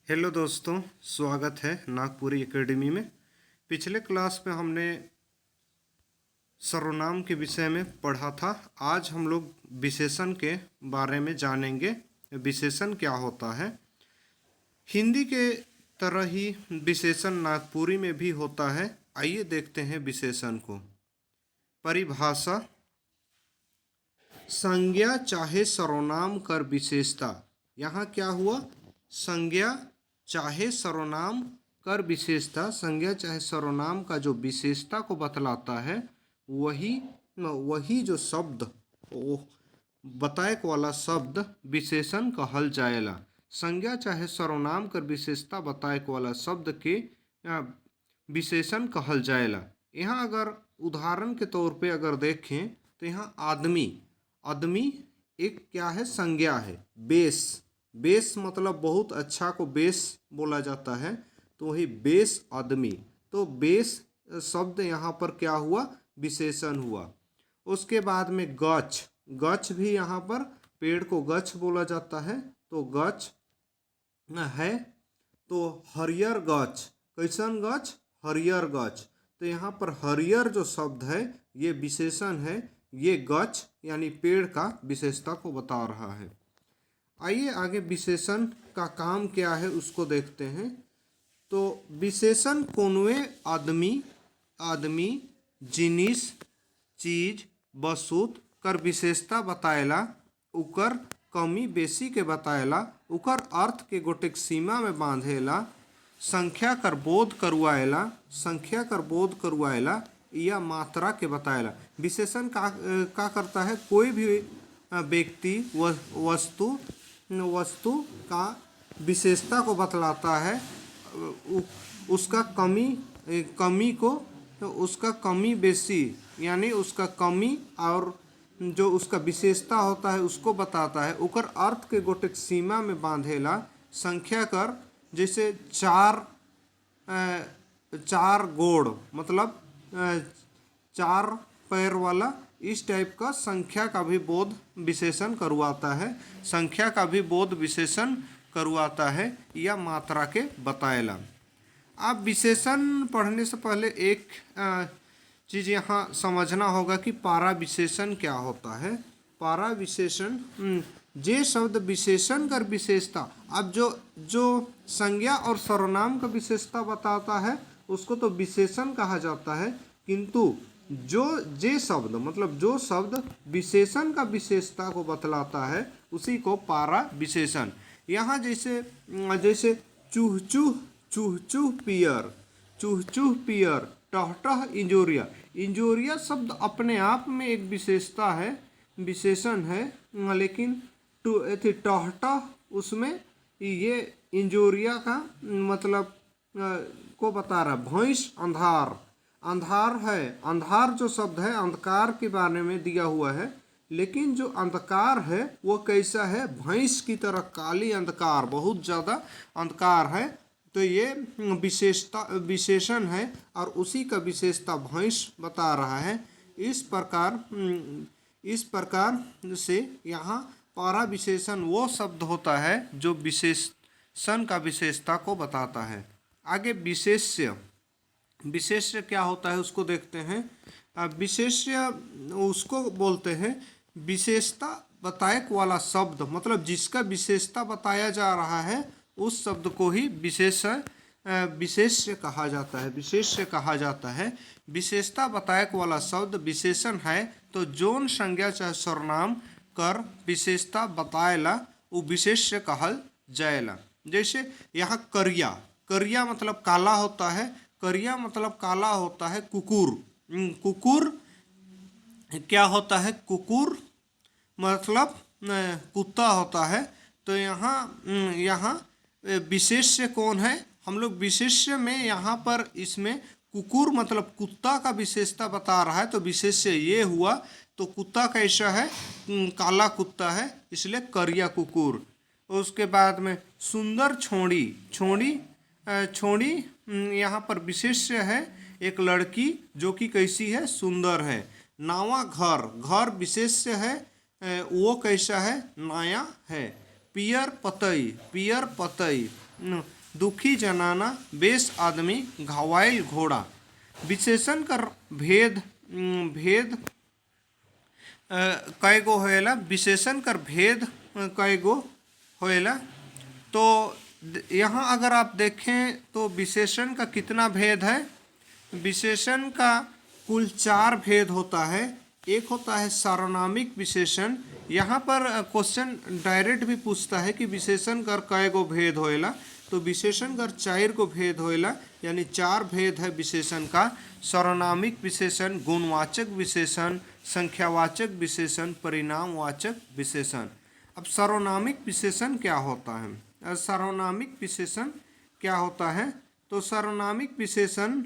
Hello दोस्तों, स्वागत है नागपुरी एकेडमी में। पिछले क्लास में हमने सर्वनाम के विषय में पढ़ा था। आज हम लोग विशेषण के बारे में जानेंगे। विशेषण क्या होता है। हिंदी के तरह ही विशेषण नागपुरी में भी होता है। आइए देखते हैं विशेषण को। परिभाषा: संज्ञा चाहे सर्वनाम कर विशेषता। यहाँ क्या हुआ? संज्ञा चाहे सर्वनाम कर विशेषता। संज्ञा चाहे सर्वनाम का जो विशेषता को बतलाता है वही जो शब्द वो बताएक वाला शब्द विशेषण कहल जाएला। संज्ञा चाहे सर्वनाम कर विशेषता बताएक वाला शब्द के विशेषण कहल जाएला। यहाँ अगर उदाहरण के तौर पे अगर देखें तो यहाँ आदमी एक क्या है? संज्ञा है। बेस मतलब बहुत अच्छा को बेस बोला जाता है, तो वही बेस आदमी। तो बेस शब्द यहाँ पर क्या हुआ? विशेषण हुआ। उसके बाद में गछ भी यहाँ पर पेड़ को गछ बोला जाता है, तो गछ है। तो हरियर गछ, कैसन गछ? हरियर गछ। तो यहाँ पर हरियर जो शब्द है ये विशेषण है। ये गछ यानी पेड़ का विशेषता को बता रहा है। आइए आगे विशेषण का काम क्या है उसको देखते हैं। तो विशेषण कोनवे आदमी जिनिस चीज वस्तु कर विशेषता बताएला, उकर कमी बेसी के बताएला, उकर अर्थ के गोटेक सीमा में बांधेला, संख्या कर बोध करवाएला या मात्रा के बताएला। विशेषण का करता है? कोई भी व्यक्ति वस्तु का विशेषता को बतलाता है, उसका कमी को, तो उसका कमी बेसी यानी उसका कमी और जो उसका विशेषता होता है उसको बताता है। उकर अर्थ के गोटेक सीमा में बांधेला। संख्या कर जैसे चार गोड़ मतलब चार पैर वाला, इस टाइप का संख्या का भी बोध विशेषण करवाता है। संख्या का भी बोध विशेषण करवाता है या मात्रा के बताएला। आप विशेषण पढ़ने से पहले एक चीज़ यहाँ समझना होगा कि पारा विशेषण क्या होता है। पारा विशेषण जे शब्द विशेषण कर विशेषता। अब जो संज्ञा और सर्वनाम का विशेषता बताता है उसको तो विशेषण कहा जाता है, किंतु जे शब्द मतलब जो शब्द विशेषण का विशेषता को बतलाता है उसी को पारा विशेषण। यहाँ जैसे चूह चूह पियर, टह इंजोरिया शब्द अपने आप में एक विशेषण है, लेकिन टह उसमें ये इंजोरिया का मतलब को बता रहा। भैंस अंधार है। अंधार जो शब्द है अंधकार के बारे में दिया हुआ है, लेकिन जो अंधकार है वो कैसा है? भैंस की तरह काली अंधकार, बहुत ज़्यादा अंधकार है। तो ये विशेषण है और उसी का विशेषता भैंस बता रहा है। इस प्रकार से यहाँ पारा विशेषण वो शब्द होता है जो विशेषण का विशेषता को बताता है। आगे विशेष्य क्या होता है उसको देखते हैं। विशेष्य उसको बोलते हैं विशेषता बताएक वाला शब्द, मतलब जिसका विशेषता बताया जा रहा है उस शब्द को ही विशेष्य कहा जाता है। विशेषता बताएक वाला शब्द विशेषण है, तो जोन संज्ञा चाहे सर्वनाम कर विशेषता बताएला वो विशेष्य कहल जाएला। जैसे यहाँ करिया मतलब काला होता है। करिया मतलब काला होता है। कुकुर क्या होता है? कुकुर मतलब कुत्ता होता है। तो यहाँ विशेष्य कौन है? हम लोग विशेष्य में यहाँ पर इसमें कुकुर मतलब कुत्ता का विशेषता बता रहा है, तो विशेष्य ये हुआ। तो कुत्ता कैसा है? काला कुत्ता है, इसलिए करिया कुकुर। उसके बाद में सुंदर छोड़ी यहाँ पर विशेष्य है। एक लड़की जो कि कैसी है? सुंदर है। नावा घर विशेष्य है, वो कैसा है? नया है। पियर पतई दुखी जनाना, बेस आदमी, घावाइल घोड़ा। विशेषण कर भेद भेद कयगो होएला, विशेषण कर भेद कयगो होएला। तो यहाँ अगर आप देखें तो विशेषण का कितना भेद है? विशेषण का कुल 4 भेद होता है। एक होता है सार्वनामिक विशेषण। यहाँ पर क्वेश्चन डायरेक्ट भी पूछता है कि विशेषण कर कयगो भेद होएला, तो विशेषण कर 4 गो भेद होएला, यानी 4 भेद है विशेषण का। सार्वनामिक विशेषण, गुणवाचक विशेषण, संख्यावाचक विशेषण, परिणामवाचक विशेषण। अब सार्वनामिक विशेषण क्या होता है? सार्वनामिक विशेषण क्या होता है? तो सार्वनामिक विशेषण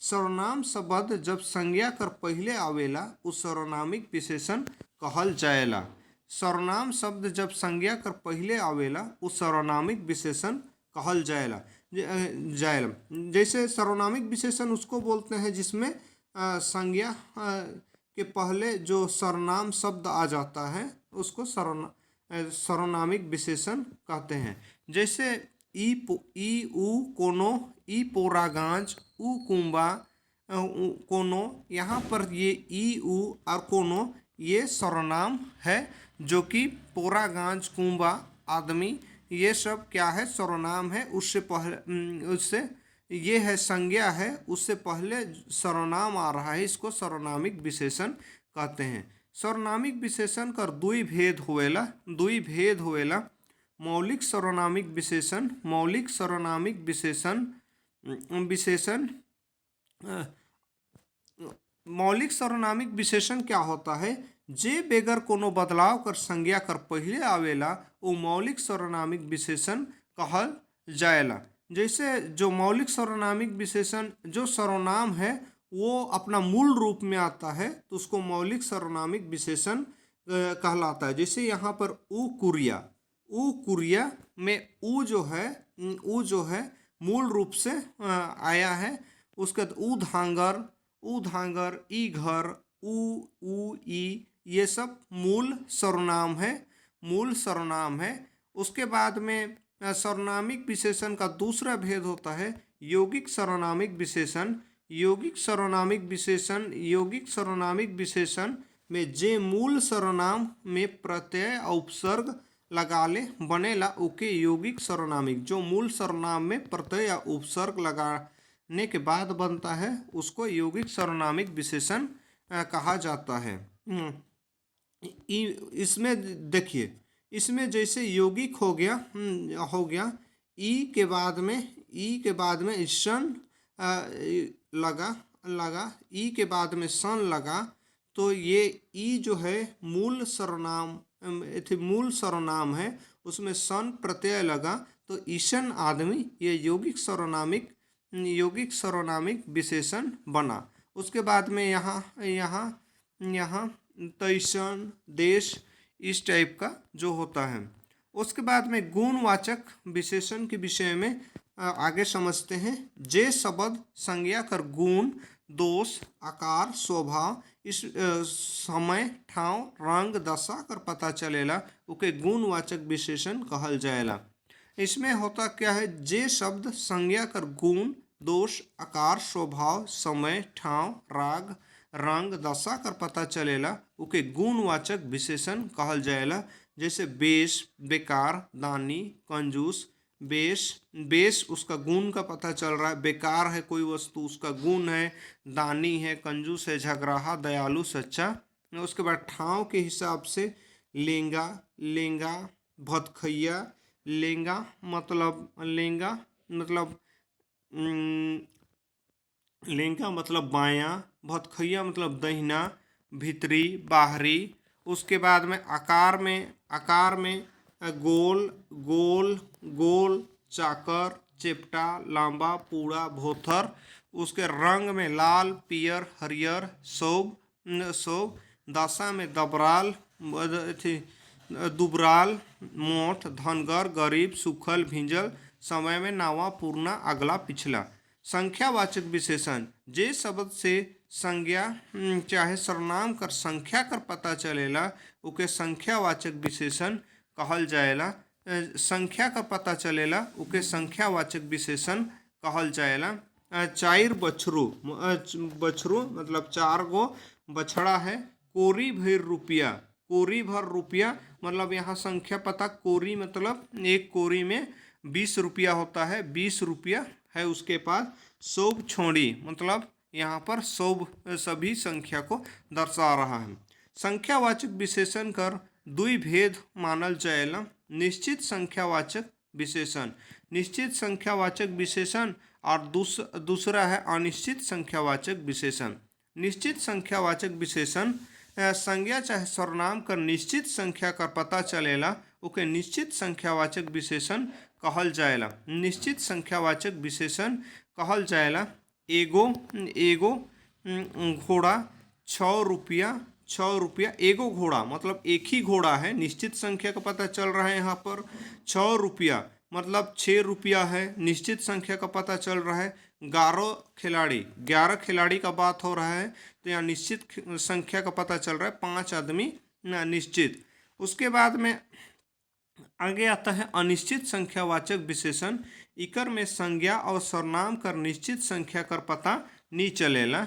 सर्वनाम शब्द जब संज्ञा कर पहले आवेला उस सार्वनामिक विशेषण कहल जाएला। सर्वनाम शब्द जब संज्ञा कर पहले आवेला उस सार्वनामिक विशेषण कहल जाएला। जैसे सार्वनामिक विशेषण उसको बोलते हैं जिसमें संज्ञा के पहले जो सर्वनाम शब्द आ जाता है उसको सार्वनामिक विशेषण कहते हैं। जैसे ई ऊ कोनो, ई पोरा गांज, ऊ कुंबा कोनो। यहाँ पर ये ई ऊ और कोनो ये सर्वनाम है, जो कि पोरा गांज, कुंबा, आदमी, ये सब क्या है? सर्वनाम है। उससे ये है संज्ञा है, उससे पहले सर्वनाम आ रहा है, इसको सर्वनामिक विशेषण कहते हैं। सर्वनामिक विशेषण कर दुई भेद होएला। मौलिक सर्वनामिक विशेषण, मौलिक सर्वनामिक विशेषण क्या होता है? जे बेगर कोनो बदलाव कर संज्ञा कर पहले आवेला वो मौलिक सर्वनामिक विशेषण कहल जाएला। जैसे जो मौलिक सर्वनामिक विशेषण जो सर्वनाम है वो अपना मूल रूप में आता है तो उसको मौलिक सर्वनामिक विशेषण कहलाता है। जैसे यहाँ पर ऊ कुरिया में ऊ जो है मूल रूप से आया है। उसके बाद ऊ धांगर, ई घर, ऊ ई, ये सब मूल सर्वनाम है। उसके बाद में सर्वनामिक विशेषण का दूसरा भेद होता है यौगिक सर्वनामिक विशेषण। यौगिक सर्वनामिक विशेषण में जे मूल सर्वनाम में प्रत्यय और उपसर्ग लगाले बनेला ओके यौगिक सर्वनामिक। जो मूल सर्वनाम में प्रत्यय या उपसर्ग लगाने के बाद बनता है उसको यौगिक सर्वनामिक विशेषण कहा जाता है। इसमें देखिए, इसमें जैसे यौगिक हो गया ई के बाद में सन लगा ई के बाद में सन लगा, तो ये ई जो है मूल सर्वनाम है, उसमें सन प्रत्यय लगा तो ईसन आदमी, ये यौगिक सर्वनामिक विशेषण बना। उसके बाद में यहाँ तैसन, देश, इस टाइप का जो होता है। उसके बाद में गुणवाचक विशेषण के विषय में आगे समझते हैं। जे शब्द संज्ञा कर गुण, दोष, आकार, स्वभाव, इस समय, ठाव, रंग, दशा कर पता चलेला ओके गुणवाचक विशेषण कहल जाएला। इसमें होता क्या है? जे शब्द संज्ञा कर गुण, दोष, आकार, स्वभाव, समय, ठाव, राग, रंग, दशा कर पता चलेला ओके गुणवाचक विशेषण कहल जाएला। जैसे बेश, बेकार, दानी, कंजूस। बेश उसका गुण का पता चल रहा है, बेकार है कोई वस्तु उसका गुण है, दानी है, कंजूस है दयालु, सच्चा। उसके बाद ठाव के हिसाब से लेंगा, भतखैया। लेंगा मतलब बायां, भतखैया मतलब दहिना, भीतरी, बाहरी। उसके बाद में आकार में गोल, चाकर, चेप्टा, लांबा, पूरा, भोथर। उसके रंग में लाल, पियर, हरियर, सौब। दशा में दुबराल, मोठ, धनगर, गरीब, सुखल, भिंजल। समय में नावा, पूर्णा, अगला, पिछला। संख्यावाचक विशेषण जे शब्द से संज्ञा चाहे सर्वनाम कर संख्या कर पता चलेला ओके संख्यावाचक विशेषण कहल जाएला। संख्या का पता चलेला उके संख्यावाचक विशेषण कहल जाएला। चार बछरू, बछरू मतलब 4 गो बछड़ा है। कोरी भर रुपया, कोरी भर रुपया मतलब यहाँ संख्या पता, कोरी मतलब एक कोरी में 20 रुपया होता है, 20 रुपया है उसके पास। सौब छोड़ी मतलब यहाँ पर सौब सभी संख्या को दर्शा रहा है। संख्यावाचक विशेषण कर दुई भेद मानल जाएला। निश्चित संख्यावाचक विशेषण, निश्चित संख्यावाचक विशेषण और दूसरा है अनिश्चित संख्यावाचक विशेषण। निश्चित संख्यावाचक विशेषण संज्ञा चाहे सर्वनाम कर निश्चित संख्या का पता चलेला उके निश्चित संख्यावाचक विशेषण कहल जाएला। निश्चित संख्यावाचक विशेषण कहल जाएला। एगो घोड़ा 6 रुपया, 6 रुपया। एगो घोड़ा मतलब एक ही घोड़ा है, निश्चित संख्या का पता चल रहा है यहाँ पर। 6 रुपया मतलब 6 रुपया है, निश्चित संख्या का पता चल रहा है। 11 खिलाड़ी का बात हो रहा है तो यहाँ निश्चित संख्या का पता चल रहा है, 5 आदमी निश्चित। उसके बाद में आगे आता है अनिश्चित संख्यावाचक विशेषण। इकर में संज्ञा और सर्वनाम कर निश्चित संख्या कर पता नहीं चलेला।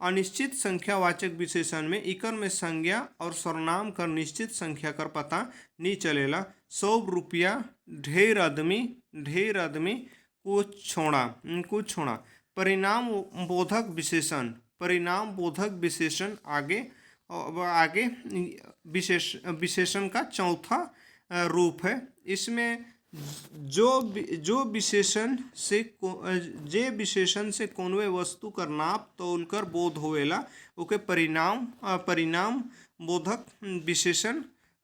अनिश्चित संख्यावाचक विशेषण में इकर में संज्ञा और सर्वनाम कर निश्चित संख्या कर पता नहीं चलेला। 100 रुपया, ढेर आदमी कुछ छोड़ा। परिणाम बोधक विशेषण, परिणाम बोधक विशेषण आगे विशेषण का चौथा रूप है। इसमें जो विशेषण से कोनवे वस्तु कर नाप तौल कर बोध होवेला ओके परिणाम बोधक विशेषण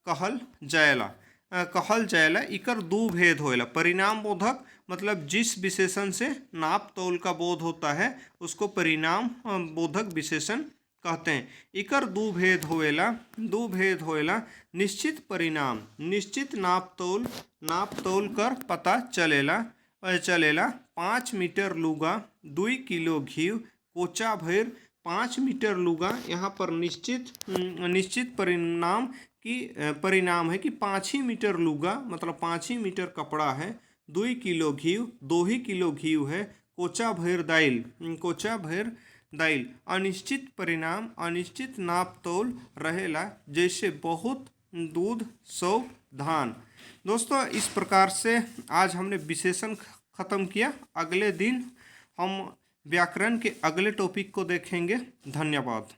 कहल जाएला। इकर दो भेद होएला। परिणाम बोधक मतलब जिस विशेषण से नाप तौल का बोध होता है उसको परिणाम बोधक विशेषण कहते हैं। इकर दो भेद होएला। निश्चित परिणाम, निश्चित नाप तौल कर पता चलेला। 5 मीटर लुगा, 2 किलो घी, कोचा भर 5 मीटर लुगा। यहाँ पर निश्चित परिणाम है कि 5 ही मीटर लुगा मतलब 5 ही मीटर कपड़ा है। 2 किलो घी, 2 ही किलो घी है। कोचा भर दाइल। अनिश्चित परिणाम अनिश्चित नाप तौल रहेला, जैसे बहुत दूध 100 धान। दोस्तों इस प्रकार से आज हमने विशेषण खत्म किया। अगले दिन हम व्याकरण के अगले टॉपिक को देखेंगे। धन्यवाद।